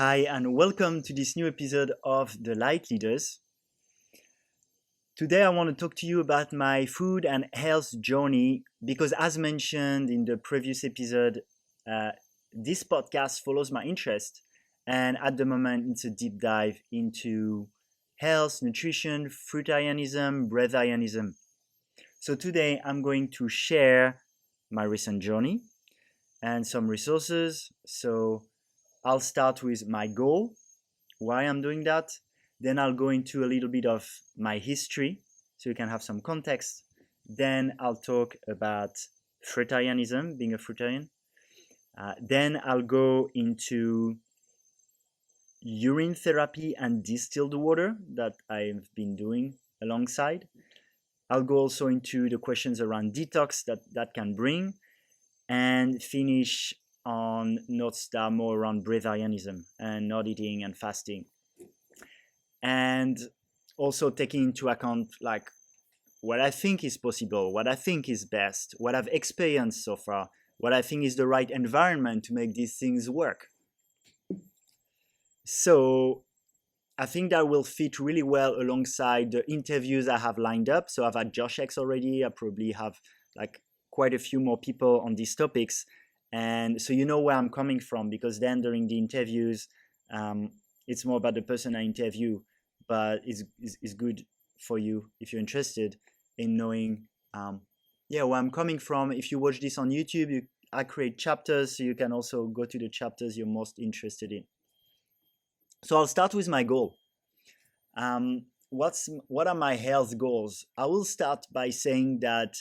Hi, and welcome to this new episode of The Light Leaders. Today, I want to talk to you about my food and health journey because, as mentioned in the previous episode, uh, this podcast follows my interest. And at the moment, it's a deep dive into health, nutrition, fruitarianism, breatharianism. So, today, I'm going to share my recent journey and some resources. So, I'll start with my goal, why I'm doing that. Then I'll go into a little bit of my history so you can have some context. Then I'll talk about fruitarianism, being a fruitarian. Then I'll go into urine therapy and distilled water that I've been doing alongside. I'll go also into the questions around detox that can bring, and finish on notes that are more around breatharianism and not eating and fasting. And also taking into account like what I think is possible, what I think is best, what I've experienced so far, what I think is the right environment to make these things work. So I think that will fit really well alongside the interviews I have lined up. So I've had Josh X already. I probably have like quite a few more people on these topics. And so you know where I'm coming from, because then during the interviews, it's more about the person I interview, but it's good for you if you're interested in knowing where I'm coming from. If you watch this on YouTube, I create chapters, so you can also go to the chapters you're most interested in. So I'll start with my goal. What are my health goals? I will start by saying that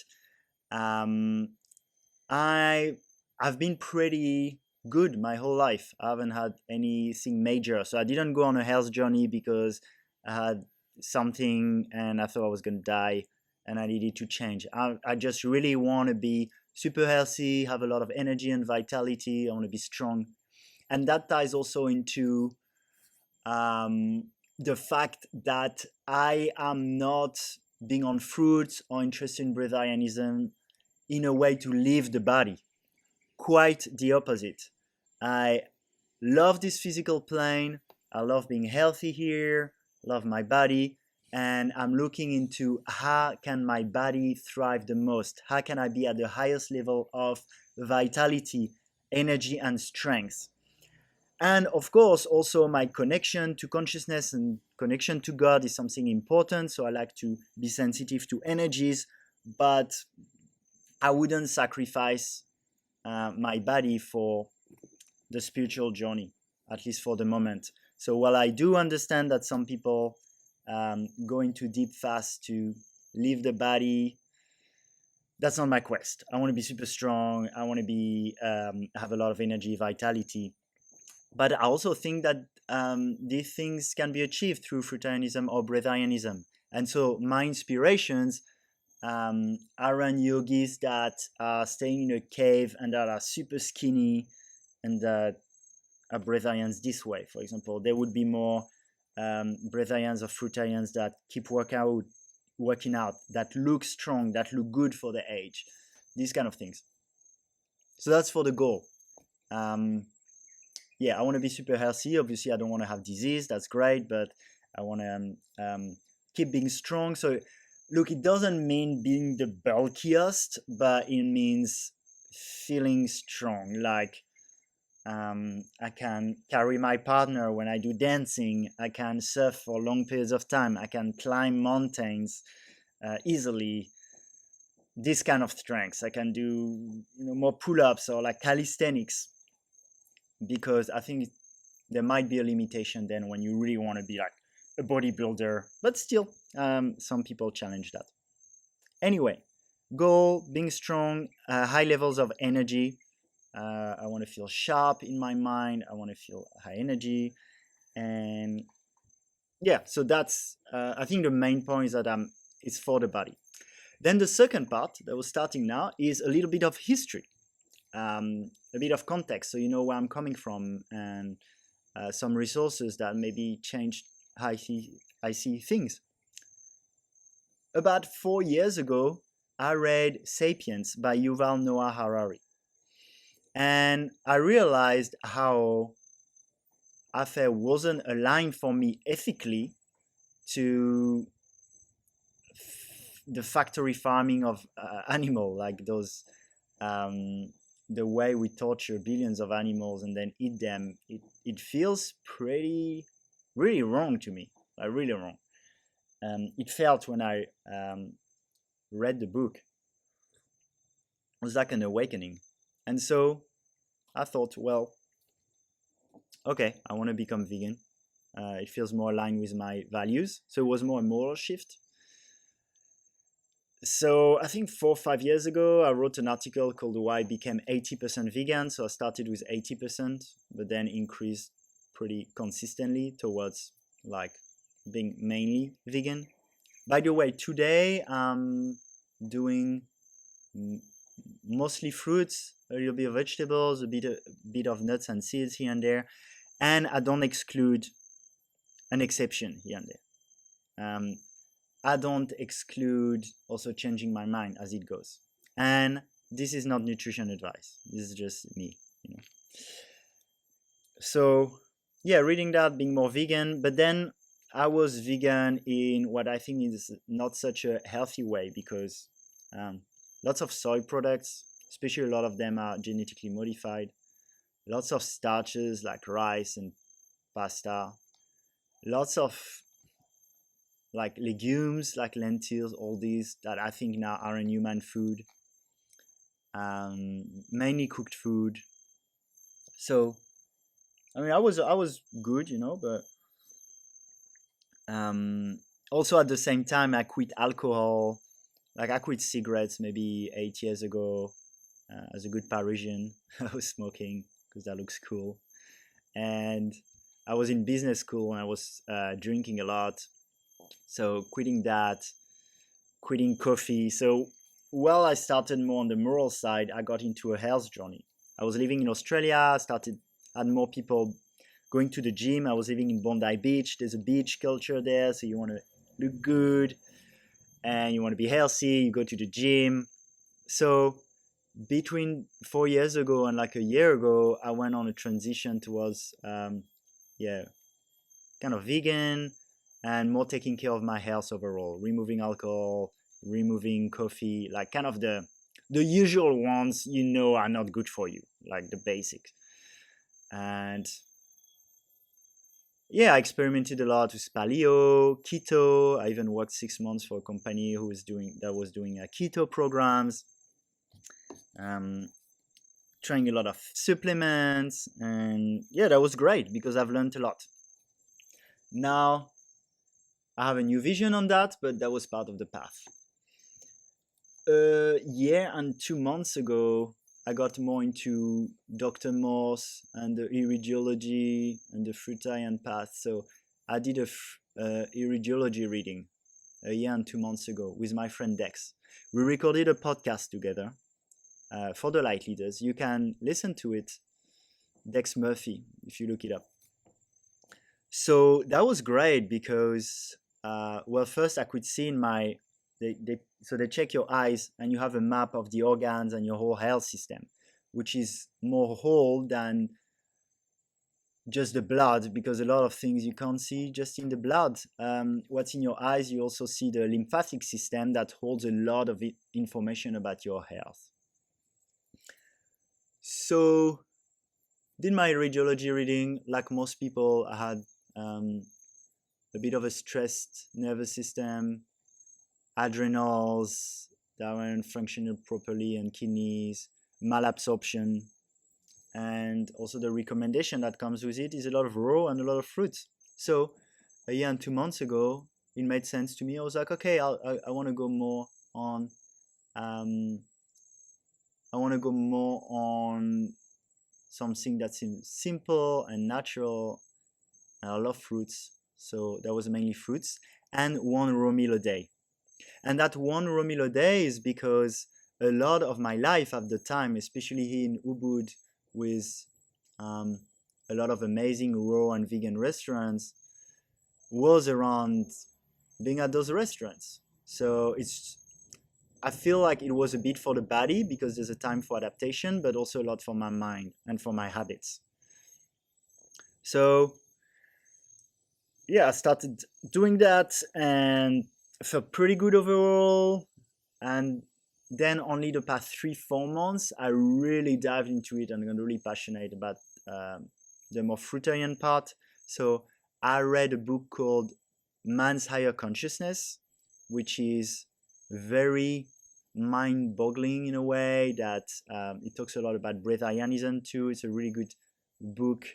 I've been pretty good my whole life. I haven't had anything major. So I didn't go on a health journey because I had something and I thought I was going to die and I needed to change. I just really want to be super healthy, have a lot of energy and vitality. I want to be strong. And that ties also into the fact that I am not being on fruits or interested in breatharianism in a way to leave the body. Quite the opposite. I love this physical plane. I love being healthy here, love my body, and I'm looking into how can my body thrive the most? How can I be at the highest level of vitality, energy, and strength? And of course, also my connection to consciousness and connection to God is something important. So I like to be sensitive to energies, but I wouldn't sacrifice my body for the spiritual journey, at least for the moment. So while I do understand that some people go into deep fast to leave the body, that's not my quest. I want to be super strong. I want to be have a lot of energy, vitality. But I also think that these things can be achieved through fruitarianism or breatharianism. And so my inspirations are on yogis that are staying in a cave and that are super skinny and that are breatharians this way. For example, there would be more breatharians or fruitarians that keep working out, that look strong, that look good for the age, these kind of things. So that's for the goal. I want to be super healthy. Obviously, I don't want to have disease. That's great, but I want to keep being strong. So, look, it doesn't mean being the bulkiest, but it means feeling strong. Like I can carry my partner when I do dancing. I can surf for long periods of time. I can climb mountains easily. This kind of strengths. I can do more pull-ups or like calisthenics, because I think there might be a limitation then when you really want to be like a bodybuilder, but still, some people challenge that. Anyway, goal, being strong, high levels of energy. I want to feel sharp in my mind. I want to feel high energy. And so that's, I think the main point is that it's for the body. Then the second part that we're starting now is a little bit of history. A bit of context, so you know where I'm coming from, and some resources that maybe changed how I see things. About 4 years ago, I read *Sapiens* by Yuval Noah Harari, and I realized how I felt wasn't aligned for me ethically to the factory farming of animal, like those the way we torture billions of animals and then eat them. It feels pretty really wrong to me, like really wrong. It felt when I read the book, it was like an awakening. And so I thought, well, okay, I want to become vegan. It feels more aligned with my values. So it was more a moral shift. So I think 4 or 5 years ago, I wrote an article called Why I Became 80% Vegan. So I started with 80%, but then increased pretty consistently towards like being mainly vegan. By the way, today I'm doing mostly fruits, a little bit of vegetables, a bit of nuts and seeds here and there, and I don't exclude an exception here and there. I don't exclude also changing my mind as it goes. And this is not nutrition advice. This is just me, you know. So yeah, reading that, being more vegan, but then I was vegan in what I think is not such a healthy way because lots of soy products, especially a lot of them are genetically modified. Lots of starches like rice and pasta. Lots of like legumes like lentils, all these that I think now are in human food. Mainly cooked food. So I mean, I was good, you know, but also at the same time I quit alcohol. Like I quit cigarettes maybe 8 years ago. As a good Parisian, I was smoking because that looks cool, and I was in business school and I was drinking a lot. So quitting that, quitting coffee. So while I started more on the moral side, I got into a health journey. I was living in Australia, had more people going to the gym. I was living in Bondi Beach. There's a beach culture there, so you want to look good and you want to be healthy, you go to the gym. So between 4 years ago and like a year ago, I went on a transition towards, yeah, kind of vegan and more taking care of my health overall, removing alcohol, removing coffee, like kind of the usual ones you know are not good for you, like the basics. And yeah, I experimented a lot with paleo, keto. I even worked 6 months for a company who was doing keto programs. Um, Trying a lot of supplements, and yeah, that was great because I've learned a lot. Now I have a new vision on that, but that was part of the path. A year and 2 months ago, I got more into Dr. Morse and the iridology and the fruitarian path. So I did a iridology reading a year and 2 months ago with my friend Dex. We recorded a podcast together for the light leaders. You can listen to it, Dex Murphy, if you look it up. So that was great because, well, first I could see in my, so they check your eyes and you have a map of the organs and your whole health system, which is more whole than just the blood, because a lot of things you can't see just in the blood. What's in your eyes, you also see the lymphatic system that holds a lot of information about your health. So did my radiology reading. Like most people, I had a bit of a stressed nervous system, adrenals that weren't functioning properly, and kidneys, malabsorption. And also the recommendation that comes with it is a lot of raw and a lot of fruits. So a year and 2 months ago, it made sense to me. I was like, okay, I want to go more on, I want to go more on something that's simple and natural. And I love fruits, so that was mainly fruits and one raw meal a day. And that one raw meal a day is because a lot of my life at the time, especially here in Ubud, with a lot of amazing raw and vegan restaurants, was around being at those restaurants. So I feel like it was a bit for the body because there's a time for adaptation, but also a lot for my mind and for my habits. So yeah, I started doing that and felt pretty good overall. And then only the past 3-4 months, I really dived into it and got really passionate about um, the more fruitarian part. So I read a book called Man's Higher Consciousness, which is very mind-boggling in a way that it talks a lot about Breatharianism too. It's a really good book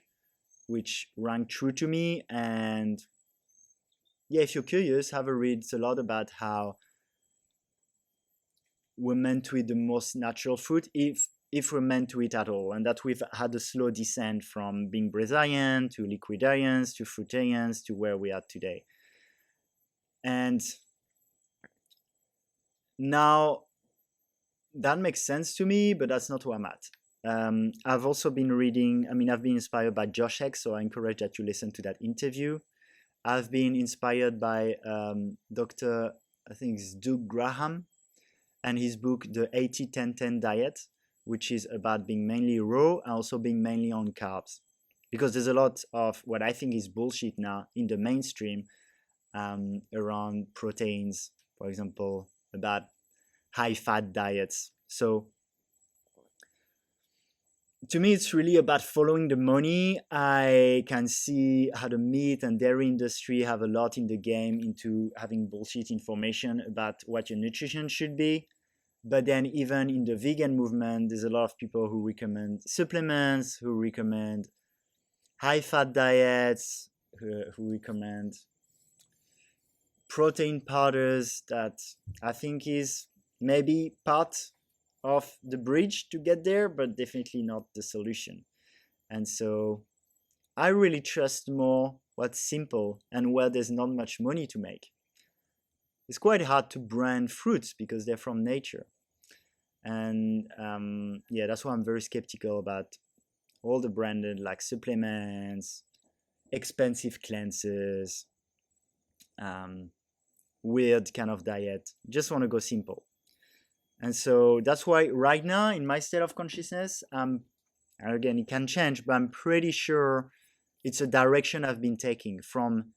which rang true to me. And yeah, if you're curious, have a read. It's a lot about how we're meant to eat the most natural food if we're meant to eat at all, and that we've had a slow descent from being breatharian to liquidarians to fruitarians to where we are today. And now that makes sense to me, but that's not where I'm at. I've also been reading, I've been inspired by Josh Heck, so I encourage that you listen to that interview. I've been inspired by Dr. I think it's Doug Graham and his book, The 80-10-10 Diet, which is about being mainly raw and also being mainly on carbs. Because there's a lot of what I think is bullshit now in the mainstream around proteins, for example, about high-fat diets. So to me, it's really about following the money. I can see how the meat and dairy industry have a lot in the game into having bullshit information about what your nutrition should be. But then even in the vegan movement, there's a lot of people who recommend supplements, who recommend high-fat diets, who recommend protein powders that I think is maybe part of the bridge to get there, but definitely not the solution. And so I really trust more what's simple and where there's not much money to make. It's quite hard to brand fruits because they're from nature. And yeah, that's why I'm very skeptical about all the branded like supplements, expensive cleanses, weird kind of diet. Just want to go simple. And so that's why right now in my state of consciousness, and again, it can change, but I'm pretty sure it's a direction I've been taking from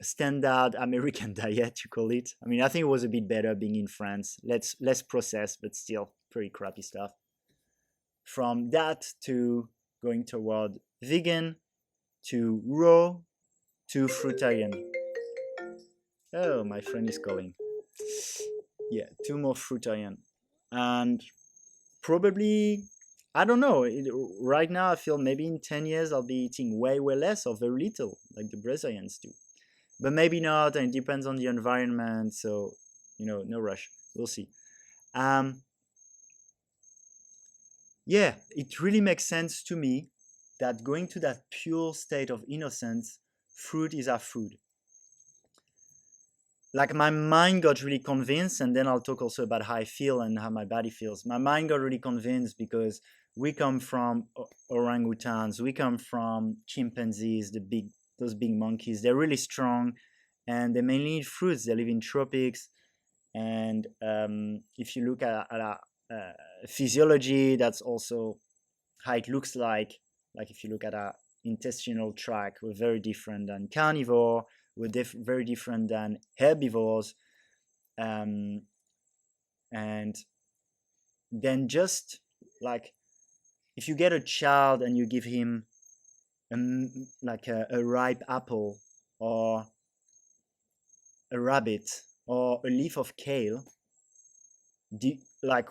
standard American diet, you call it. I think it was a bit better being in France. Less processed, but still pretty crappy stuff. From that to going toward vegan, to raw, to fruitarian. Oh, my friend is calling. Yeah, 2 more fruitarian. And probably, I don't know, right now I feel maybe in 10 years I'll be eating way less or very little, like the Brazilians do. But maybe not, and it depends on the environment, so, no rush. We'll see. Yeah, it really makes sense to me that going to that pure state of innocence, fruit is our food. Like my mind got really convinced, and then I'll talk also about how I feel and how my body feels. My mind got really convinced because we come from orangutans, we come from chimpanzees, those big monkeys. They're really strong, and they mainly eat fruits. They live in tropics, and if you look at our physiology, that's also how it looks like. Like if you look at our intestinal tract, we're very different than carnivore. We're very different than herbivores. And then just like if you get a child and you give him like a ripe apple or a rabbit or a leaf of kale,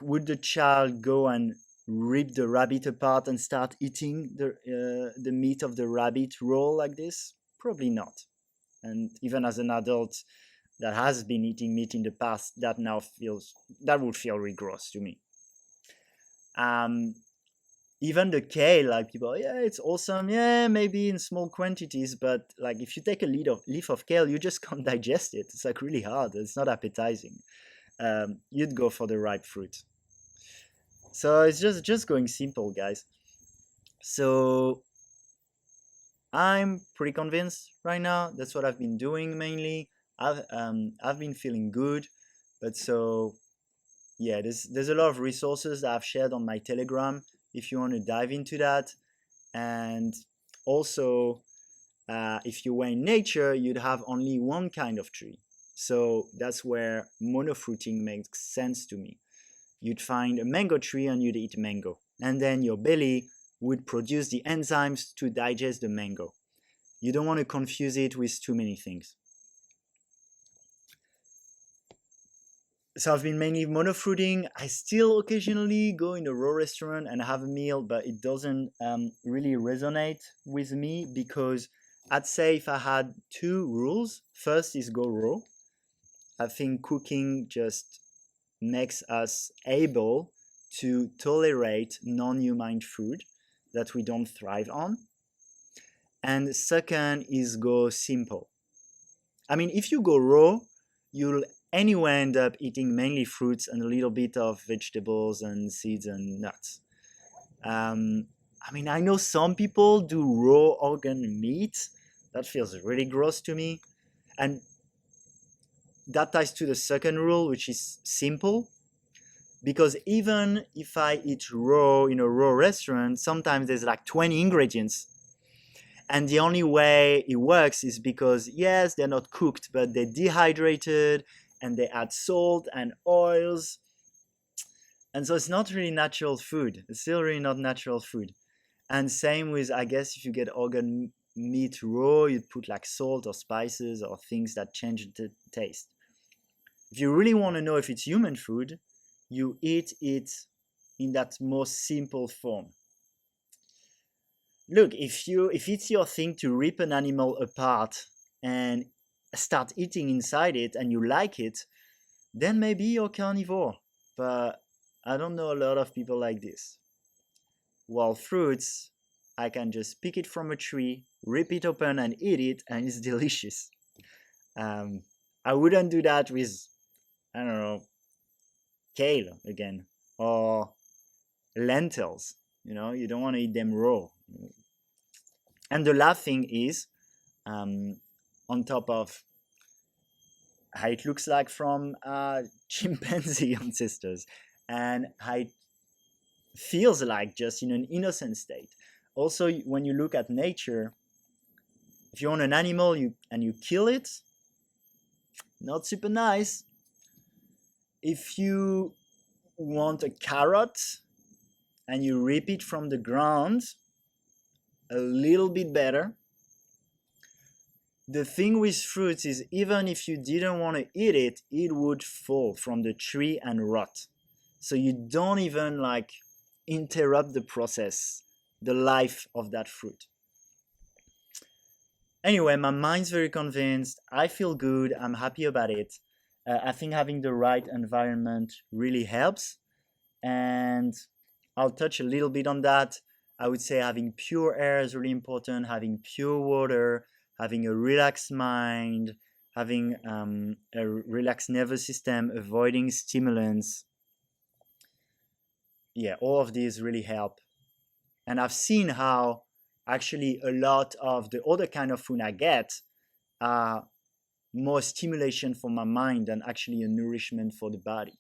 would the child go and rip the rabbit apart and start eating the meat of the rabbit raw like this? Probably not. And even as an adult that has been eating meat in the past, that would feel really gross to me. Even the kale, like people, yeah, it's awesome, yeah, maybe in small quantities, but like if you take a leaf of kale, you just can't digest it. It's like really hard. It's not appetizing. You'd go for the ripe fruit. So it's just going simple, guys. So I'm pretty convinced right now. That's what I've been doing mainly. I've been feeling good, but so yeah, there's a lot of resources that I've shared on my Telegram if you want to dive into that. And Also, if you were in nature, you'd have only one kind of tree. So that's where monofruiting makes sense to me. You'd find a mango tree and you'd eat mango. And then your belly would produce the enzymes to digest the mango. You don't want to confuse it with too many things. So I've been mainly monofruiting. I still occasionally go in a raw restaurant and have a meal, but it doesn't really resonate with me, because I'd say if I had two rules, first is go raw. I think cooking just makes us able to tolerate non-human food that we don't thrive on. And second is go simple. I mean, if you go raw, you'll anyway end up eating mainly fruits and a little bit of vegetables and seeds and nuts. I mean, I know some people do raw organ meat. That feels really gross to me. And that ties to the second rule, which is simple. Because even if I eat raw in a raw restaurant, sometimes there's like 20 ingredients. And the only way it works is because, yes, they're not cooked, but they're dehydrated and they add salt and oils. And so it's not really natural food. It's still really not natural food. And same with, I guess, if you get organ meat raw, you'd put like salt or spices or things that change the taste. If you really want to know if it's human food, you eat it in that most simple form. Look, if it's your thing to rip an animal apart and start eating inside it and you like it, then maybe you're carnivore. But I don't know a lot of people like this. While fruits, I can just pick it from a tree, rip it open and eat it, and it's delicious. I wouldn't do that with, I don't know, kale again, or lentils. You don't want to eat them raw. And the last thing is, on top of how it looks like from chimpanzee ancestors and how it feels like just in an innocent state. Also, when you look at nature, if you own an animal and you kill it, not super nice. If you want a carrot and you rip it from the ground, a little bit better. The thing with fruits is, even if you didn't want to eat it, it would fall from the tree and rot. So you don't even like interrupt the process, the life of that fruit. Anyway, my mind's very convinced. I feel good. I'm happy about it. I think having the right environment really helps. And I'll touch a little bit on that. I would say having pure air is really important, having pure water, having a relaxed mind, having a relaxed nervous system, avoiding stimulants. Yeah, all of these really help. And I've seen how actually a lot of the other kind of food I get are more stimulation for my mind than actually a nourishment for the body.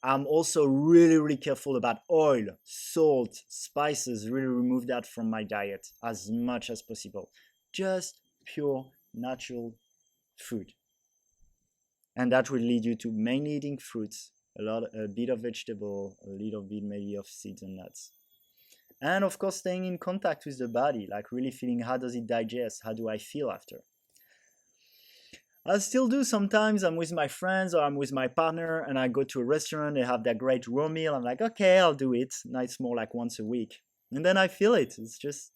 I'm also really, really careful about oil, salt, spices, really remove that from my diet as much as possible. Just pure, natural food. And that will lead you to mainly eating fruits, a bit of vegetable, a little bit maybe of seeds and nuts. And of course, staying in contact with the body, like really feeling how does it digest, how do I feel after. I still do sometimes. I'm with my friends or I'm with my partner and I go to a restaurant, they have that great raw meal. I'm like, okay, I'll do it. Now it's more like once a week. And then I feel it. It's just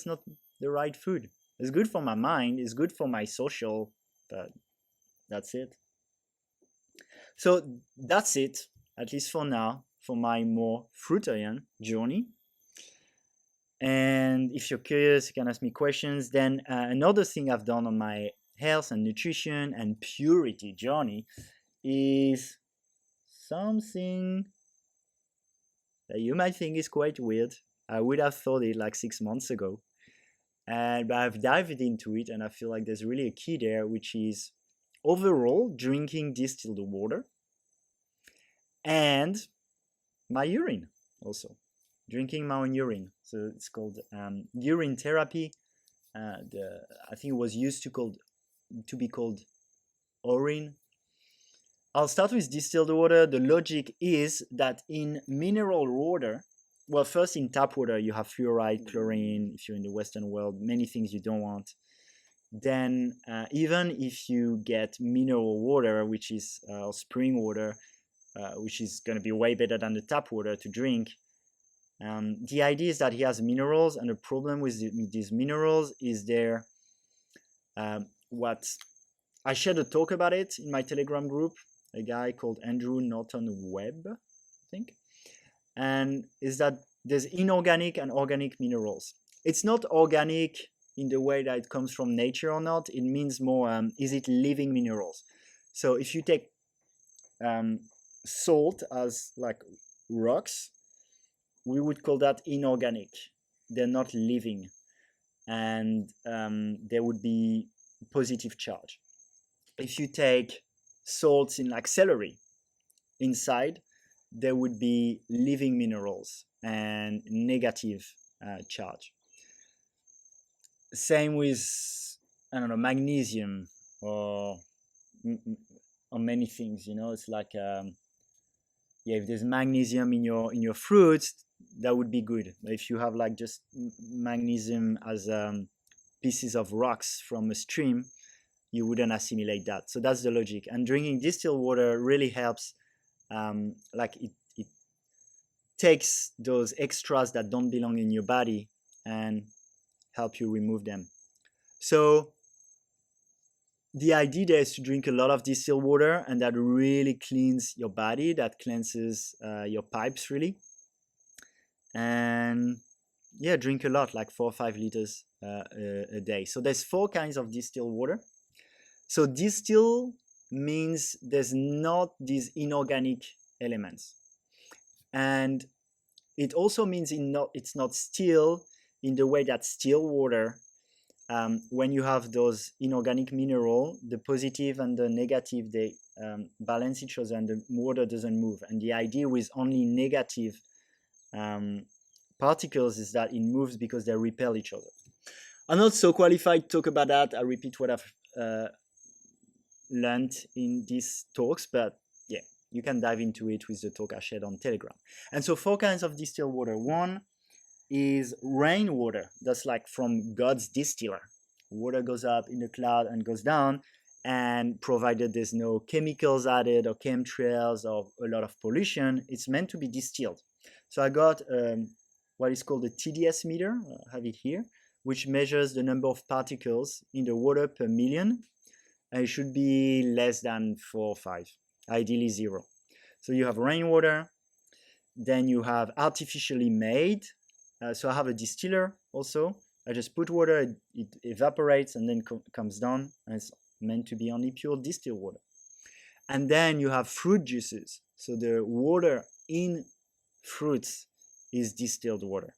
not the right food. It's good for my mind. It's good for my social, but that's it. So that's it, at least for now, for my more fruitarian journey. And if you're curious, you can ask me questions. Then another thing I've done on my health and nutrition and purity journey is something that you might think is quite weird. I would have thought it like 6 months ago. But I've dived into it and I feel like there's really a key there, which is overall drinking distilled water and my urine also. drinking my own urine. So it's called urine therapy. I think it was used to be called urine. I'll start with distilled water. The logic is that in mineral water, well, first in tap water, you have fluoride, chlorine. If you're in the Western world, many things you don't want. Then even if you get mineral water, which is spring water, which is going to be way better than the tap water to drink, the idea is that he has minerals, and the problem with these minerals is what I shared a talk about it in my Telegram group, a guy called Andrew Norton Webb, I think, and is that there's inorganic and organic minerals. It's not organic in the way that it comes from nature or not. It means more, is it living minerals? So if you take salt as like rocks, we would call that inorganic. They're not living, and there would be positive charge. If you take salts in like celery, inside there would be living minerals and negative charge. Same with, I don't know, magnesium or many things. It's like if there's magnesium in your fruits, that would be good. If you have like just magnesium as pieces of rocks from a stream, you wouldn't assimilate that. So that's the logic. And drinking distilled water really helps. Like it takes those extras that don't belong in your body and help you remove them. So the idea there is to drink a lot of distilled water, and that really cleans your body, that cleanses your pipes really. And yeah, drink a lot, like 4 or 5 liters a day. So there's 4 kinds of distilled water. So distill means there's not these inorganic elements, and it also means it's not still in the way that still water, when you have those inorganic mineral, the positive and the negative, they balance each other, and the water doesn't move. And the idea with only negative particles is that it moves because they repel each other. I'm not so qualified to talk about that. I repeat what I've learned in these talks, but yeah, you can dive into it with the talk I shared on Telegram. And so 4 kinds of distilled water. One is rainwater. That's like from God's distiller. Water goes up in the cloud and goes down, and provided there's no chemicals added or chemtrails or a lot of pollution, it's meant to be distilled. So I got what is called a TDS meter, I have it here, which measures the number of particles in the water per million. And it should be less than 4 or 5, ideally 0. So you have rainwater, then you have artificially made. So I have a distiller also. I just put water, it evaporates and then comes down, and it's meant to be only pure distilled water. And then you have fruit juices. So the water in fruits is distilled water.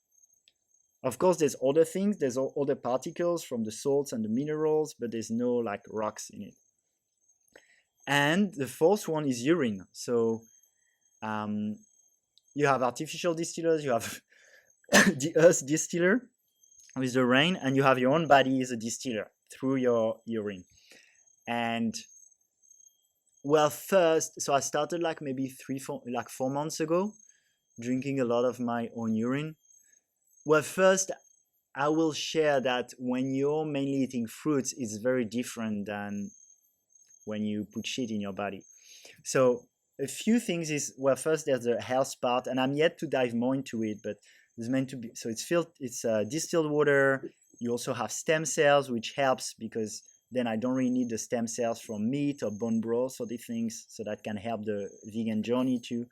Of course, there's other things. There's other particles from the salts and the minerals, but there's no like rocks in it. And the 4th one is urine. So you have artificial distillers, you have the earth distiller with the rain, and you have your own body as a distiller through your urine. And well, first, so I started like maybe 4 months ago, drinking a lot of my own urine. Well, first, I will share that when you're mainly eating fruits, it's very different than when you put shit in your body. So a few things is, well, first there's the health part, and I'm yet to dive more into it, but it's meant to be, so it's distilled water. You also have stem cells, which helps because then I don't really need the stem cells from meat or bone broth or the things, so that can help the vegan journey too,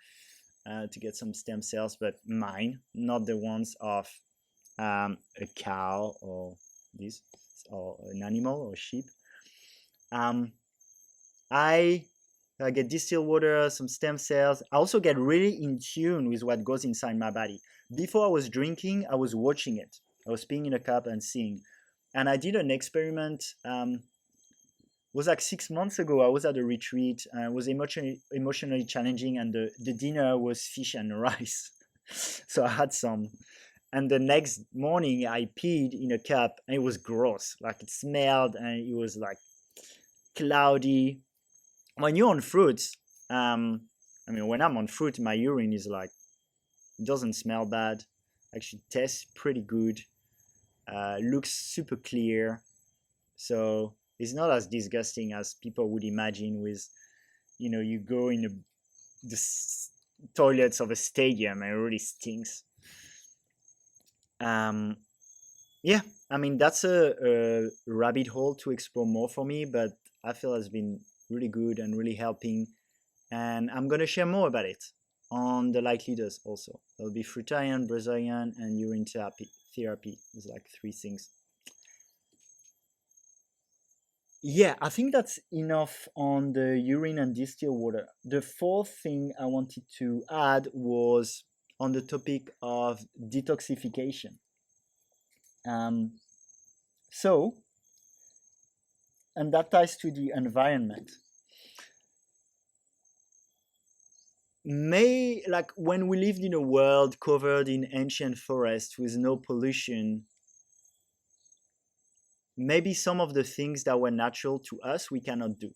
to get some stem cells, but mine, not the ones of a cow or an animal or sheep. I get distilled water, some stem cells. I also get really in tune with what goes inside my body. Before I was drinking, I was watching it. I was peeing in a cup and seeing. And I did an experiment. It was like 6 months ago. I was at a retreat. It was emotionally challenging, and the dinner was fish and rice. So I had some. And the next morning I peed in a cup and it was gross. Like it smelled and it was like cloudy. When you're on fruits, I mean, when I'm on fruit, my urine is like, it doesn't smell bad. Actually tastes pretty good. Looks super clear. So it's not as disgusting as people would imagine with, you go in the toilets of a stadium and it really stinks. Um, yeah, I mean, that's a rabbit hole to explore more for me, but I feel it's been really good and really helping. And I'm going to share more about it on the Light Leaders also. There'll be Fruitarian, Breatharian, and Urine Therapy. It's like three things. Yeah, I think that's enough on the urine and distilled water. The fourth thing I wanted to add was on the topic of detoxification. Um, so, and that ties to the environment. Like when we lived in a world covered in ancient forests with no pollution, maybe some of the things that were natural to us we cannot do.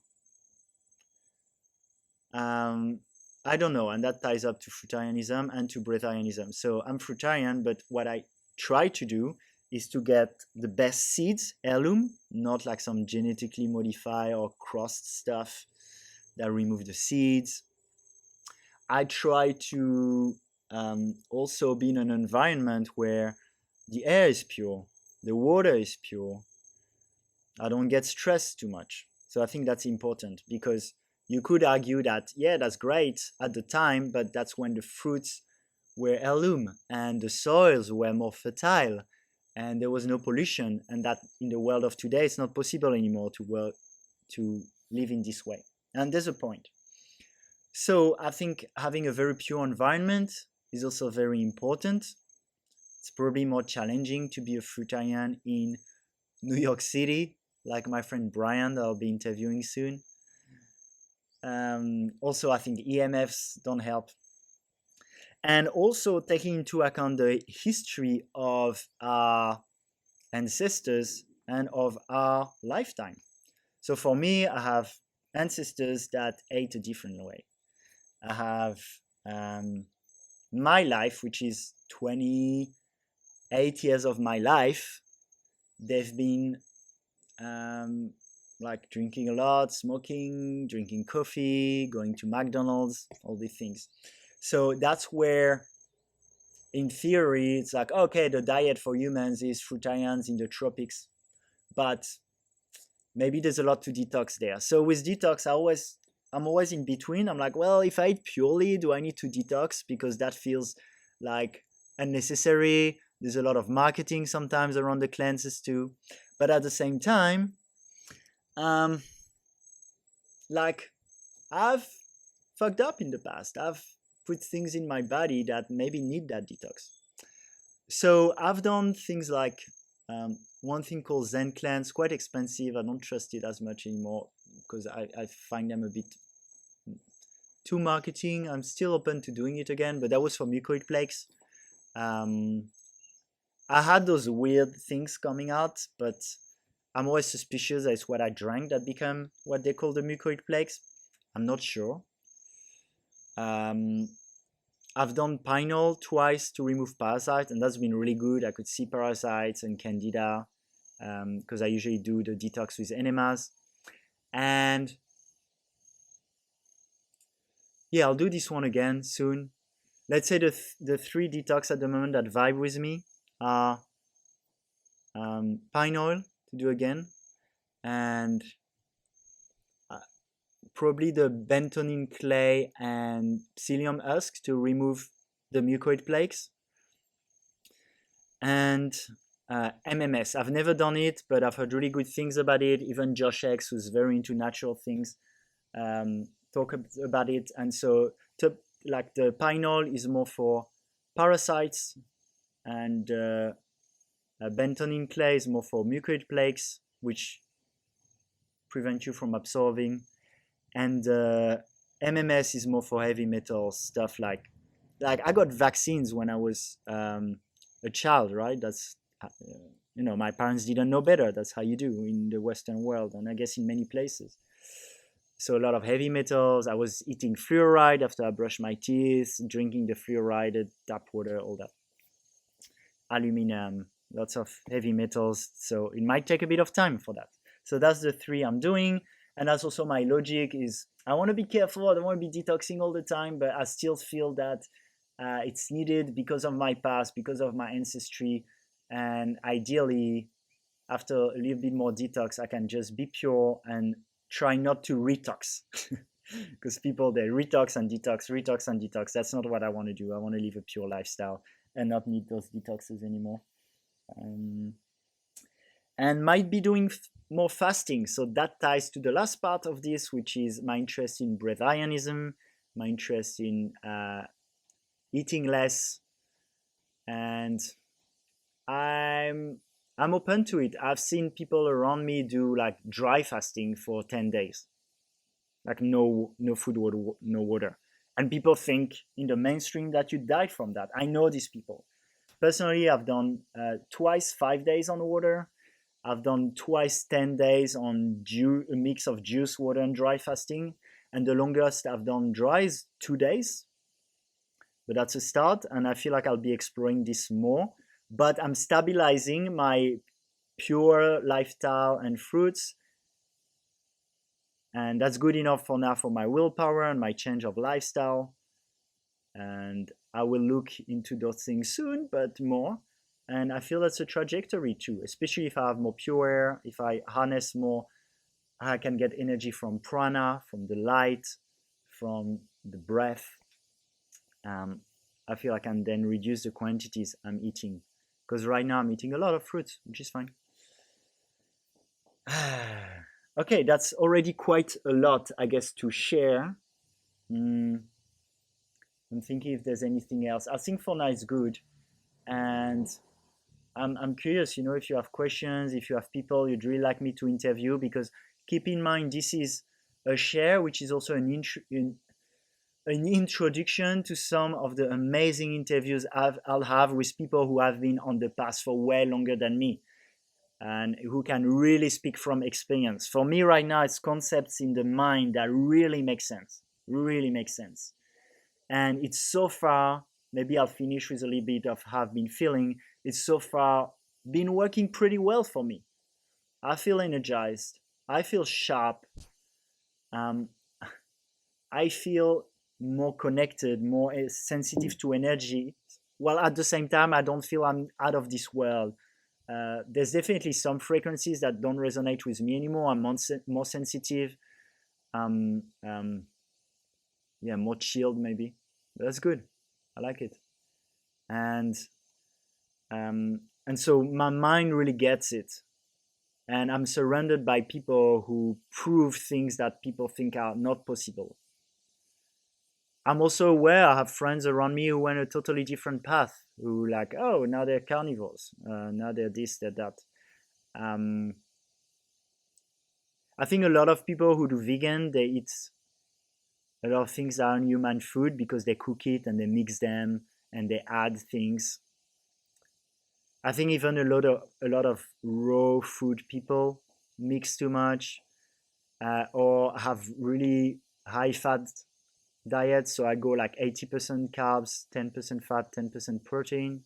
um, I don't know, and that ties up to fruitarianism and to breatharianism. So I'm fruitarian, but what I try to do is to get the best seeds, heirloom, not like some genetically modified or crossed stuff that remove the seeds. I try to also be in an environment where the air is pure, the water is pure. I don't get stressed too much. So I think that's important because you could argue that, yeah, that's great at the time, but that's when the fruits were heirloom and the soils were more fertile and there was no pollution. And that in the world of today, it's not possible anymore to live in this way. And there's a point. So I think having a very pure environment is also very important. It's probably more challenging to be a fruitarian in New York City, like my friend Brian that I'll be interviewing soon. Also, I think EMFs don't help. And also taking into account the history of our ancestors and of our lifetime. So for me, I have ancestors that ate a different way. I have my life, which is 28 years of my life. They've been like drinking a lot, smoking, drinking coffee, going to McDonald's, all these things. So that's where, in theory, it's like, okay, the diet for humans is fruitarians in the tropics, but maybe there's a lot to detox there. So with detox, I'm always in between. I'm like, well, if I eat purely, do I need to detox? Because that feels like unnecessary. There's a lot of marketing sometimes around the cleanses too. But at the same time, like I've fucked up in the past. I've put things in my body that maybe need that detox. So I've done things like one thing called Zen cleanse, quite expensive. I don't trust it as much anymore because I find them a bit too marketing. I'm still open to doing it again, but that was for mucoid plaques. I had those weird things coming out, but I'm always suspicious that it's what I drank that became what they call the mucoid plaques. I'm not sure. I've done pinol twice to remove parasites, and that's been really good. I could see parasites and candida because I usually do the detox with enemas. And yeah, I'll do this one again soon. Let's say the three detox at the moment that vibe with me are pine oil to do again, and probably the bentonine clay and psyllium husk to remove the mucoid plaques. And MMS. I've never done it, but I've heard really good things about it. Even Josh X, who's very into natural things, talk about it. And so, like the pinol is more for parasites, and bentonine clay is more for mucoid plaques, which prevent you from absorbing. And MMS is more for heavy metal stuff like like I got vaccines when I was a child, right? That's my parents didn't know better. That's how you do in the Western world, and I guess in many places. So a lot of heavy metals. I was eating fluoride after I brushed my teeth, drinking the fluoridated tap water, all that. Aluminum, lots of heavy metals. So it might take a bit of time for that. So that's the three I'm doing. And that's also my logic is I want to be careful. I don't want to be detoxing all the time, but I still feel that it's needed because of my past, because of my ancestry. And ideally, after a little bit more detox, I can just be pure and try not to retox. Because people, they retox and detox, retox and detox. That's not what I want to do. I want to live a pure lifestyle and not need those detoxes anymore. Um, and might be doing more fasting. So that ties to the last part of this, which is my interest in breatharianism, my interest in eating less, and I'm I'm open to it. I've seen people around me do like dry fasting for 10 days, like no food, no water. And people think in the mainstream that you died from that. I know these people. Personally, I've done twice 5 days on water. I've done twice 10 days on a mix of juice, water, and dry fasting. And the longest I've done dry is 2 days. But that's a start. And I feel like I'll be exploring this more. But I'm stabilizing my pure lifestyle and fruits. And that's good enough for now for my willpower and my change of lifestyle. And I will look into those things soon, but more. And I feel that's a trajectory too, especially if I have more pure air, if I harness more, I can get energy from prana, from the light, from the breath. Um, I feel I can then reduce the quantities I'm eating. Because right now I'm eating a lot of fruits, which is fine. Okay, that's already quite a lot, I guess, to share. Mm, I'm thinking if there's anything else. I think for now it's good. And I'm curious, if you have questions, if you have people you'd really like me to interview, because keep in mind, this is a share, which is also an introduction to some of the amazing interviews I'll have with people who have been on the path for way longer than me and who can really speak from experience. For me right now, it's concepts in the mind that really make sense, really make sense. And it's so far, maybe I'll finish with a little bit of how I've been feeling. It's so far been working pretty well for me. I feel energized. I feel sharp. Um, I feel more connected, more sensitive to energy. While at the same time, I don't feel I'm out of this world. There's definitely some frequencies that don't resonate with me anymore. I'm more sensitive. Um, um, yeah, more chilled maybe. But that's good. I like it. And so my mind really gets it, and I'm surrounded by people who prove things that people think are not possible. I'm also aware I have friends around me who went a totally different path, who like, oh, now they're carnivores, now they're this, they're that. um, I think a lot of people who do vegan, they eat a lot of things that are human food because they cook it and they mix them and they add things. I think even a lot of raw food people mix too much, or have really high fat diets. So I go like 80% carbs, 10% fat, 10% protein,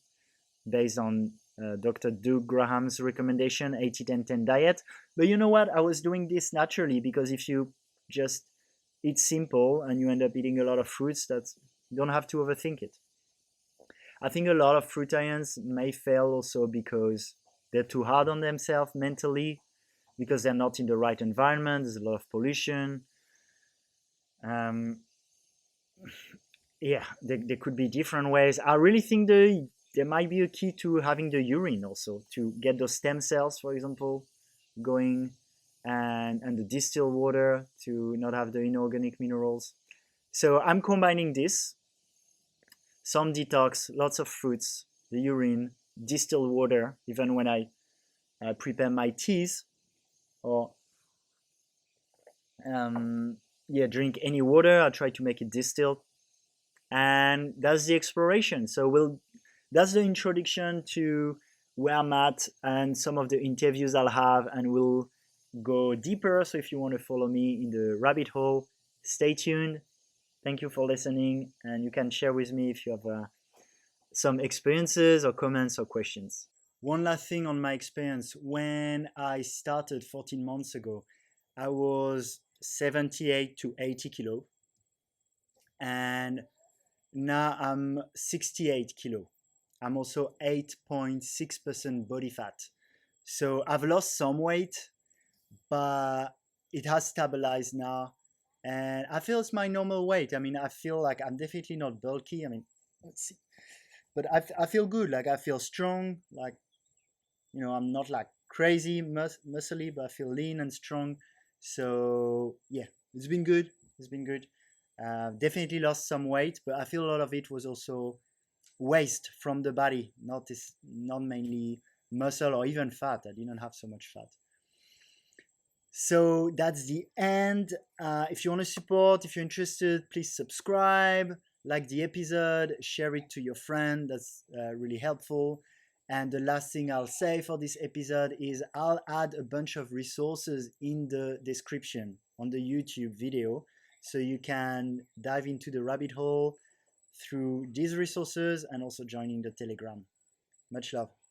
based on Dr. Doug Graham's recommendation, 80-10-10 diet. But you know what? I was doing this naturally because if you just eat simple and you end up eating a lot of fruits, you don't have to overthink it. I think a lot of fruitarians may fail also because they're too hard on themselves mentally, because they're not in the right environment. There's a lot of pollution. Um, yeah, there could be different ways. I really think there might be a key to having the urine also to get those stem cells, for example, going, and the distilled water to not have the inorganic minerals. So I'm combining this, some detox, lots of fruits, the urine, distilled water, even when I prepare my teas, or yeah, drink any water. I try to make it distilled, and that's the exploration. So that's the introduction to where I'm at and some of the interviews I'll have, and we'll go deeper. So if you want to follow me in the rabbit hole, stay tuned. Thank you for listening, and you can share with me if you have some experiences or comments or questions. One last thing on my experience. When I started 14 months ago, I was 78 to 80 kilo, and now I'm 68 kilo. I'm also 8.6% body fat. So I've lost some weight, but it has stabilized now. And I feel it's my normal weight. I mean, I feel like I'm definitely not bulky. I mean, let's see. But I feel good. Like I feel strong. Like, I'm not like crazy muscly, but I feel lean and strong. So yeah, it's been good. It's been good. Definitely lost some weight, but I feel a lot of it was also waste from the body, not mainly muscle or even fat. I didn't have so much fat. So that's the end. If you want to support, if you're interested, please subscribe, like the episode, share it to your friend. That's really helpful. And the last thing I'll say for this episode is I'll add a bunch of resources in the description on the YouTube video, so you can dive into the rabbit hole through these resources and also joining the Telegram. Much love.